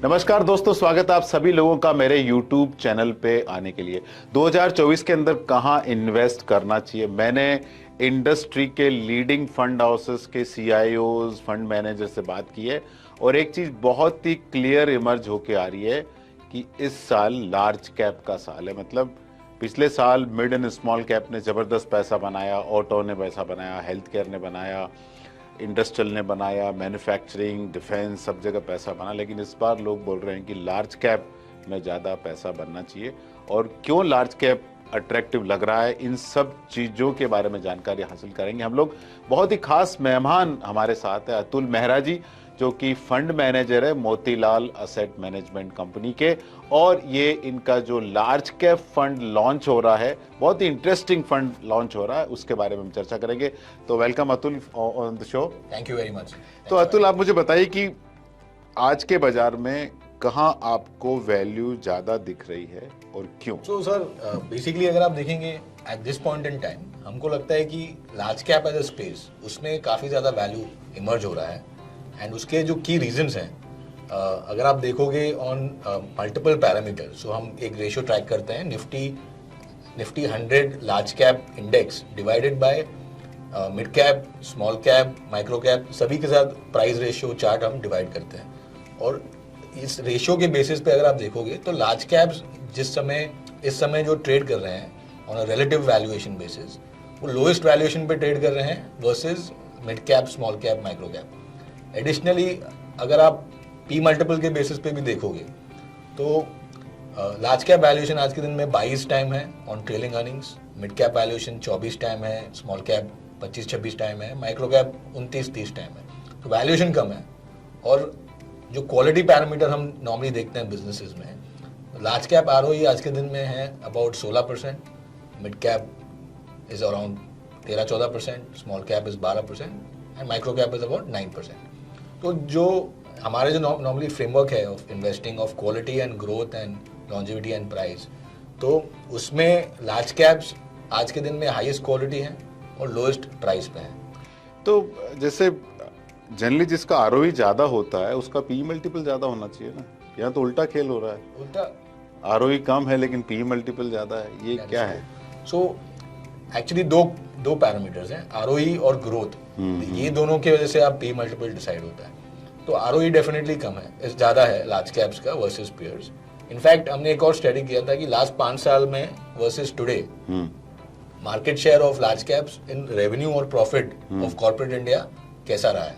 नमस्कार दोस्तों, स्वागत है आप सभी लोगों का मेरे YouTube चैनल पे आने के लिए। 2024 के अंदर कहाँ इन्वेस्ट करना चाहिए, मैंने इंडस्ट्री के लीडिंग फंड हाउसेस के CIOs, फंड मैनेजर से बात की है और एक चीज बहुत ही क्लियर इमर्ज होके आ रही है कि इस साल लार्ज कैप का साल है। मतलब पिछले साल मिड एंड स्मॉल कैप ने जबरदस्त पैसा बनाया, ऑटो ने पैसा बनाया, हेल्थ केयर ने बनाया, इंडस्ट्रियल ने बनाया, मैन्युफैक्चरिंग, डिफेंस, सब जगह पैसा बना। लेकिन इस बार लोग बोल रहे हैं कि लार्ज कैप में ज़्यादा पैसा बनना चाहिए। और क्यों लार्ज कैप अट्रैक्टिव लग रहा है, इन सब चीज़ों के बारे में जानकारी हासिल करेंगे हम लोग। बहुत ही खास मेहमान हमारे साथ है अतुल मेहरा जी, जो कि फंड मैनेजर है मोतीलाल असेट मैनेजमेंट कंपनी के, और ये इनका जो लार्ज कैप फंड लॉन्च हो रहा है, बहुत ही इंटरेस्टिंग फंड लॉन्च हो रहा है, उसके बारे में हम चर्चा करेंगे। तो welcome Atul on the show. Thank you very much. तो अतुल, आप मुझे बताइए कि आज के बाजार में कहाँ आपको वैल्यू ज्यादा दिख रही है और क्यों? सो सर, बेसिकली अगर आप देखेंगे at this point in time, हमको लगता है कि large cap as a space, उसमें काफ़ी ज़्यादा वैल्यू इमर्ज हो रहा है। एंड उसके जो की रीजंस हैं, अगर आप देखोगे ऑन मल्टीपल पैरामीटर, सो हम एक रेशियो ट्रैक करते हैं, Nifty 100 large cap index divided by mid cap, small cap, micro cap, सभी के साथ प्राइस रेशियो चार्ट हम डिवाइड करते हैं। और इस रेशियो के बेसिस पे अगर आप देखोगे तो लार्ज कैप्स इस समय जो ट्रेड कर रहे हैं on a relative valuation basis, वो लोएस्ट वैल्यूएशन पे ट्रेड कर रहे हैं versus mid cap, small cap, micro cap. Additionally अगर आप पी मल्टीपल के बेसिस पे भी देखोगे तो लार्ज कैप वैल्यूएशन आज के दिन में 22 टाइम है on trailing earnings, mid cap valuation 24 time है, स्मॉल कैप 25-26 टाइम है, माइक्रो कैप 29-30 टाइम है। तो वैल्यूएशन कम है। और जो क्वालिटी पैरामीटर हम नॉर्मली देखते हैं बिजनेसेस में, लार्ज कैप ROE आज के दिन में है about 16%, mid cap is around 13-14%, small cap is 12% and micro cap is about 9%। तो जो हमारे जो नॉर्मली फ्रेमवर्क है of investing of quality and growth and longevity and price, तो उसमें लार्ज कैप्स आज के दिन में हाईएस्ट क्वालिटी है और लोएस्ट प्राइस पे है। तो जैसे जनरली जिसका ROE ज्यादा होता है उसका PE मल्टीपल ज्यादा होना चाहिए ना, यहाँ तो उल्टा खेल हो रहा है। उल्टा ROE कम है लेकिन PE मल्टीपल ज्यादा है, ये क्या है? सो एक्चुअली दो पैरामीटर्स हैं, ROE और ग्रोथ। ये दोनों की वजह से आप P मल्टीपल डिसाइड होता है। तो ROE डेफिनेटली कम है, ज्यादा है लार्ज कैप्स का वर्सेस पीयर्स। इनफैक्ट हमने एक और स्टडी किया था कि लास्ट 5 साल में versus today market share of large caps in revenue और प्रॉफिट ऑफ कॉर्पोरेट इंडिया कैसा रहा है,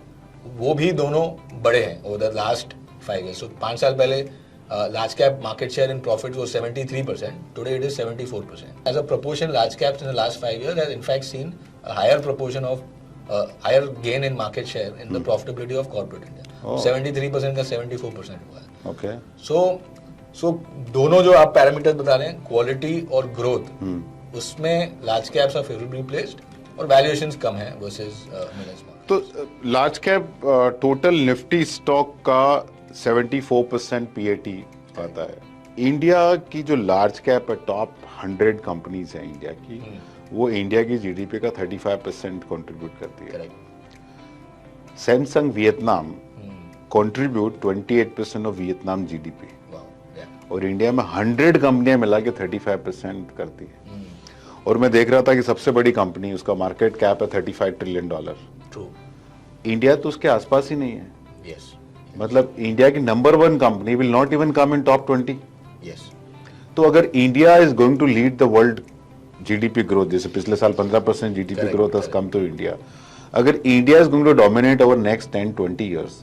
वो भी दोनों बड़े हैं ओवर द लास्ट 5 years। सो 5 साल पहले large cap market share in profit was 73%. Today it is 74%. As a proportion, large caps in the last 5 years has in fact seen a higher proportion of higher gain in market share in the profitability of corporate India. 73% का 74% हुआ है। Okay. So दोनों जो आप parameter बता रहे हैं, quality और ग्रोथ, उसमें large caps are favourably placed और वैल्यूएशंस कम है वर्सेस मिड एंड स्मॉल। तो large cap total Nifty stock का 74% PAT आता है। इंडिया की जो लार्ज कैप है, टॉप 100 कंपनीज है इंडिया की, वो इंडिया की GDP का 35% कंट्रीब्यूट करती है। Samsung Vietnam contribute 28% of Vietnam GDP, और इंडिया में 100 कंपनियां मिला के 35% करती है। और मैं देख रहा था कि सबसे बड़ी कंपनी, उसका मार्केट कैप है $35 ट्रिलियन। इंडिया तो उसके आसपास ही नहीं है। Yes. मतलब इंडिया की number 1 company will not even come in top 20। Yes. तो अगर India is going to lead the world GDP growth, जैसे पिछले साल 15% GDP growth has come to India, अगर India is going to dominate over next 10-20 years,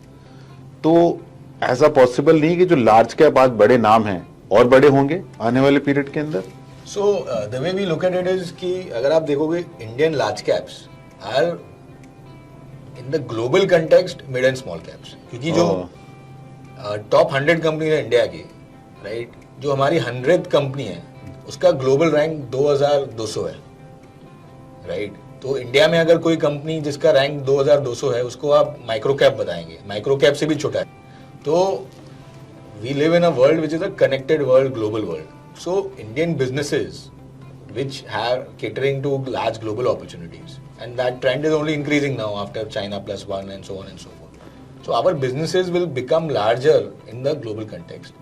तो ऐसा possible नहीं कि जो लार्ज कैप आज बड़े नाम हैं और बड़े होंगे आने वाले पीरियड के अंदर। So the way we look at it is कि अगर आप देखोगे Indian large caps are in the global context mid and small caps, क्योंकि जो टॉप 100 कंपनी है इंडिया की, राइट, जो हमारी 100th कंपनी है उसका ग्लोबल रैंक 2200 है, राइट। तो इंडिया में अगर कोई कंपनी जिसका रैंक 2200 है, उसको आप माइक्रो कैप बताएंगे, माइक्रो कैप से भी छोटा है। तो we live in a world which is a connected world, global world. So Indian businesses which have catering to large global opportunities, and that trend is only increasing now after China plus one and so on and so forth. So our businesses will become larger in the global context.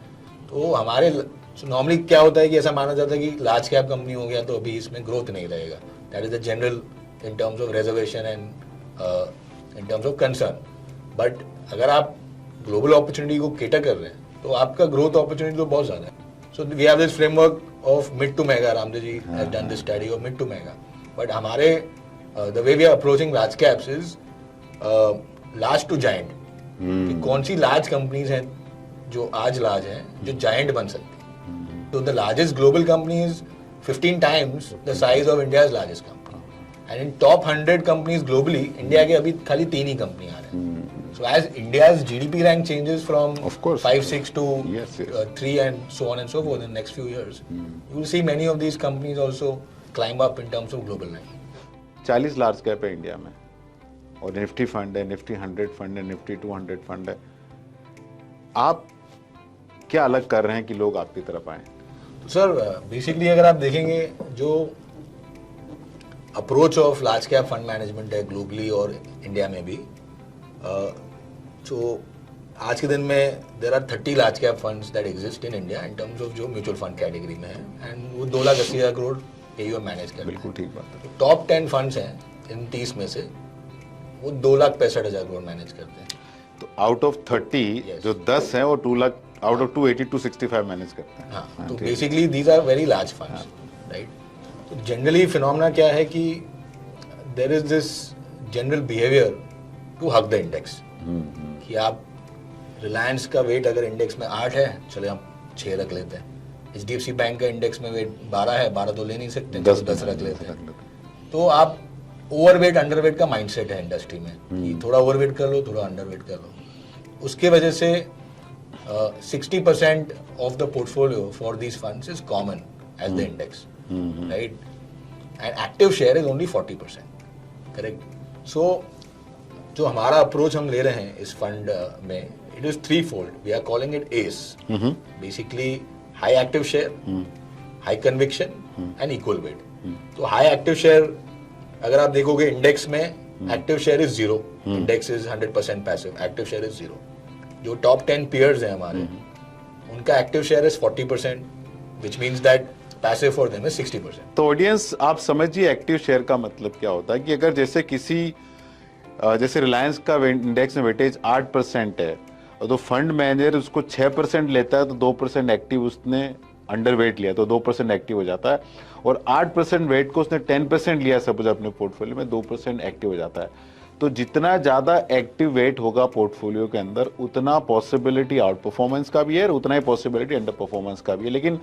तो हमारे normally क्या होता है कि ऐसा माना जाता है कि लार्ज कैप कंपनी हो गया तो अभी इसमें ग्रोथ नहीं रहेगा. That is the general in terms of reservation and in terms of concern. But अगर आप ग्लोबल अपॉर्चुनिटी को केटर कर रहे हैं तो आपका ग्रोथ अपॉर्चुनिटी तो बहुत ज़्यादा है. So we have this framework of mid to mega. Ramdev ji has done this study of mid to mega. But हमारे the way we are approaching large caps is large to giant. कौन सी large companies हैं जो आज large हैं जो giant बन सकती हैं. तो the largest global company is 15 times the size of India's largest company. And in top 100 companies globally India के अभी खाली 3 ही कंपनी आ रहे हैं. So as India's GDP rank changes from Of course. 5, 6 to Yes, yes. 3 and so on and so forth in the next few years, you will see many of these companies also climb up in terms of global ranking. 40 large cap है India में और Nifty fund है, Nifty 100 fund है, Nifty 200 fund है. आप क्या अलग कर रहे हैं कि लोग आपकी तरफ आए? तो सर बेसिकली अगर आप देखेंगे जो approach of large cap fund management है ग्लोबली और इंडिया में भी, तो आज के दिन में there are 30 large cap funds that exist in India in terms of जो म्यूचुअल फंड कैटेगरी में है. एंड वो 2,80,000 करोड़ AUM मैनेज करते हैं. बिल्कुल ठीक बात है. तो टॉप 10 फंड्स हैं इन 30 में से, वो 2,65,000 करोड़ मैनेज करते हैं. तो आउट ऑफ 30 Yes. जो 10 हैं वो 2 लाख आउट ऑफ 280 265 मैनेज करते हैं. हाँ, तो ठीक. Basically these are very large funds, right. तो जनरली फिनोमेना क्या है कि there is this general behaviour to hug the index. कि आप रिलायंस का वेट अगर इंडेक्स में 8 है, चले हम 6 रख लेते हैं. HDFC बैंक का इंडेक्स में वेट 12 है, 12 तो ले नहीं सकते, 10 रख लेते हैं. तो आप ओवरवेट अंडरवेट का माइंडसेट है इंडस्ट्री में कि थोड़ा ओवरवेट कर लो, थोड़ा अंडरवेट कर लो. उसके वजह से 60% of the portfolio for these funds is common as the index, right. And active share is only 40%, correct. So जो हमारा अप्रोच हम ले रहे हैं इस फंड में, it is 3-fold. We are calling it S. Basically high active share, high conviction and equal weight. तो high active share अगर आप देखोगे इंडेक्स में, active share is 0. Index is 100% passive, active share is 0. जो top 10 peers हैं हमारे, उनका active share is 40%, which means that passive for them is 60%. तो ऑडियंस आप समझिए एक्टिव शेयर का मतलब क्या होता है कि अगर जैसे रिलायंस का इंडेक्स में वेटेज 8% है और तो फंड मैनेजर उसको 6% लेता है तो 2% एक्टिव उसने अंडर वेट लिया तो 2% एक्टिव हो जाता है. और 8% वेट को उसने 10% लिया सपोज अपने पोर्टफोलियो में, 2% एक्टिव हो जाता है. तो जितना ज़्यादा एक्टिव वेट होगा पोर्टफोलियो के अंदर उतना पॉसिबिलिटी आउट परफॉर्मेंस का भी है और उतना ही पॉसिबिलिटी अंडर परफॉर्मेंस का भी है. लेकिन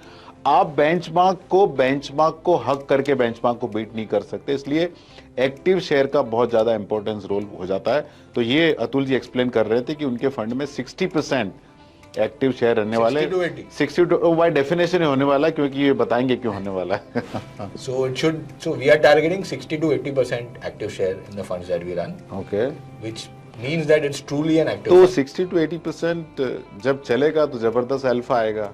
आप बेंचमार्क को हक करके बेंचमार्क को बीट नहीं कर सकते, इसलिए एक्टिव शेयर का बहुत ज़्यादा इंपॉर्टेंस रोल हो जाता है. तो ये अतुल जी एक्सप्लेन कर रहे थे कि उनके फंड में 60% एक्टिव शेयर रहने वाले, 60 to 80 बाय डेफिनेशन होने वाला है, क्योंकि ये बताएंगे क्यों होने वाला है. So we are targeting 60 to 80% active share in the funds that we run. Okay. Which means that it's truly an active तो fund. 60 to 80% जब चलेगा तो जबरदस्त अल्फा आएगा,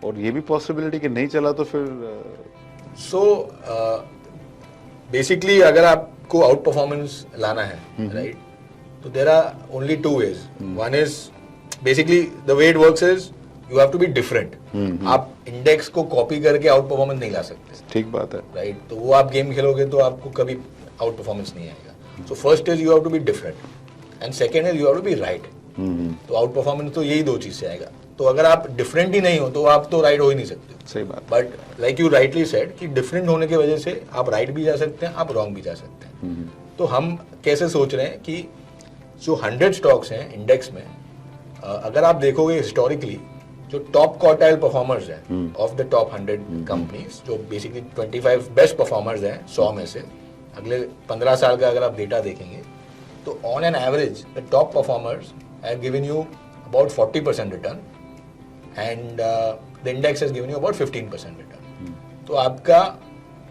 और ये भी पॉसिबिलिटी कि नहीं चला तो फिर So basically अगर आपको आउट परफॉर्मेंस लाना है, राइट, तो there are only 2 ways. One is basically the way it works is you have to be different. आप इंडेक्स को कॉपी करके आउट परफॉर्मेंस नहीं ला सकते. ठीक बात है. राइट. तो वो आप गेम खेलोगे तो आपको कभी आउट परफॉर्मेंस नहीं आएगा. So first is you have to be different and second is you have to be right. तो आउट परफॉर्मेंस तो यही 2 चीज से आएगा. तो अगर आप डिफरेंट ही नहीं हो तो आप तो राइट हो ही नहीं सकते. सही बात. But like you rightly said कि डिफरेंट होने की वजह से आप राइट भी जा सकते हैं, आप रॉन्ग भी जा सकते हैं. तो हम कैसे सोच रहे हैं कि जो 100 स्टॉक्स हैं इंडेक्स में, अगर आप देखोगे हिस्टोरिकली जो टॉप क्वार्टाइल परफॉर्मर्स हैं ऑफ द टॉप 100 कंपनीज, जो बेसिकली 25 बेस्ट परफॉर्मर्स हैं 100 में से, अगले 15 साल का अगर आप डेटा देखेंगे तो on an average the top performers have given you about 40% return and the index has given you about 15% return. तो आपका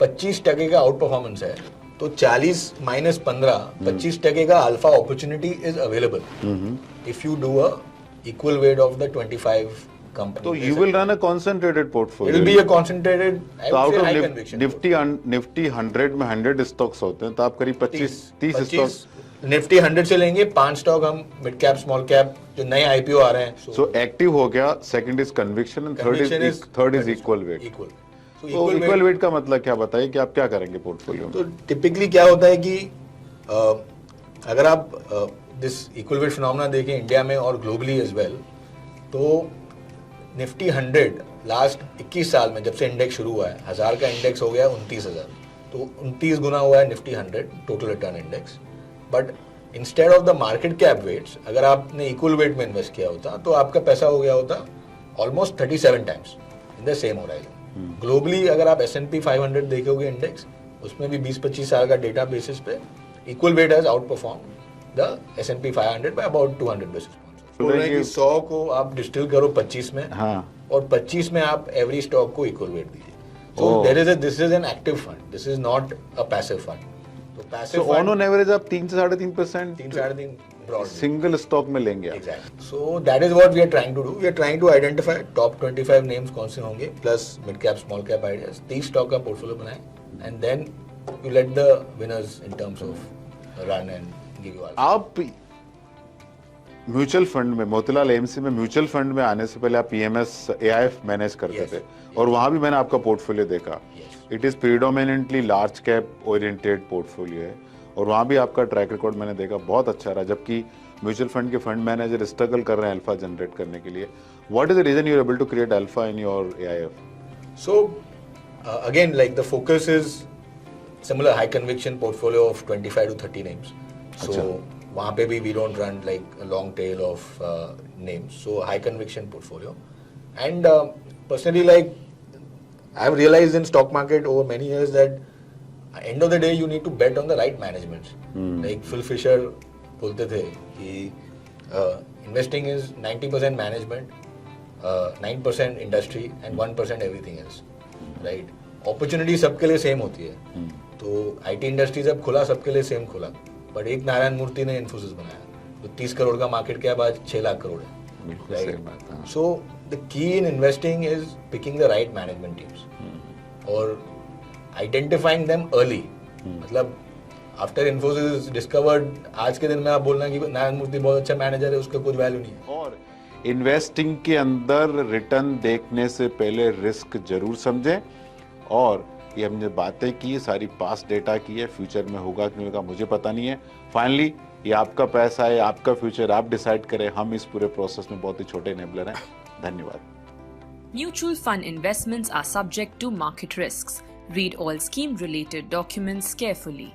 25% का आउट परफॉर्मेंस है, तो 40 माइनस 15, 25% का alpha opportunity is available if you do a equal weight of the 25 companies. तो you will run a concentrated portfolio. It will be a concentrated, I would say, high conviction. Nifty 100 में 100 stocks होते हैं, तो आप करीब 25-30 stocks Nifty 100 से लेंगे 5 stock हम मिड कैप स्मॉल कैप जो नए आईपीओ आ रहे हैं सो एक्टिव हो गया, second is conviction and third is equal weight. Equal तो इक्वल वेट का मतलब क्या बताइए कि आप क्या करेंगे पोर्टफोलियो में? तो टिपिकली क्या होता है कि अगर आप दिस इक्वल वेट फिनोमेना देखें इंडिया में और ग्लोबली एज वेल, तो निफ्टी 100 लास्ट 21 साल में जब से इंडेक्स शुरू हुआ है 1000 का इंडेक्स हो गया 29,000, तो 29 गुना हुआ है Nifty 100 total return index. But instead of the market cap weights अगर आपने इक्वल वेट में इन्वेस्ट किया होता तो आपका पैसा हो गया होता almost 37 times in the same horizon. Globally अगर आप S&P 500 देखोगे इंडेक्स, उसमें भी 20-25 साल का डेटा बेसिस पे equal weight has out perform the S&P 500 by about 200 basis points. बोल रहे हैं कि 100 को आप डिस्टिल करो 25 में, हाँ, और 25 में आप एवरी स्टॉक को इक्वल वेट दीजिए। So this is an active fund. This is not a passive fund. तो passive fund ऑन एवरेज आप 3 से 3.5% 3-3.5 broadly. सिंगल स्टॉक में लेंगे आप। Exactly. So that is what we are trying to do. We are trying to identify top 25 names कौन से होंगे plus mid cap small cap ideas। 30 stock का portfolio बनाएं and then you let the winners in terms of run and give you all। आप mutual fund में, Motilal AMC में mutual fund में आने से पहले आप पीएमएस एआईएफ मैनेज करते Yes. थे, और वहां भी मैंने आपका पोर्टफोलियो देखा। Yes. It is predominantly large cap oriented portfolio है, और वहां भी आपका ट्रैक रिकॉर्ड मैंने देखा बहुत अच्छा रहा, जबकि म्यूचुअल फंड के फंड मैनेजर स्ट्रगल कर रहे हैं अल्फा जनरेट करने के लिए। What is the reason you are able to create alpha in your AIF? So again, like the focus is similar high conviction portfolio of 25 to 30 names. So अच्छा। वहाँ पे भी we don't run like a long tail of names. So high conviction portfolio. And personally, like I've realized in stock market over many years that end of the day you need to bet on the right management. Like Phil Fisher बोलते थे कि investing is 90% management, 9% industry and 1% everything else. Right, opportunity सबके लिए same होती है। तो IT industry जब खुला सबके लिए सेम खुला, बट एक नारायण मूर्ति ने इन्फोसिस बनाया तो 30 करोड़ का मार्केट कैप आज 6 लाख करोड़ है, right. So the key in investing is picking the right management teams और आइडेंटिफाइंग देम अर्ली। मतलब आफ्टर इन्फोसिस डिस्कवर्ड, आज के दिन में आप बोलना कि नारायण मूर्ति बहुत अच्छा मैनेजर है, उसका कुछ वैल्यू नहीं है। और इन्वेस्टिंग के अंदर रिटर्न देखने से पहले रिस्क जरूर समझें, और ये हमने बातें की, सारी पास्ट डेटा की है, फ्यूचर में होगा कि नहीं होगा मुझे पता नहीं है। फाइनली ये आपका पैसा है, आपका फ्यूचर आप डिसाइड करें। हम इस पूरे प्रोसेस में बहुत ही छोटे एनेबलर हैं। धन्यवाद। Mutual fund investments are subject to market risks. Read all scheme related documents carefully.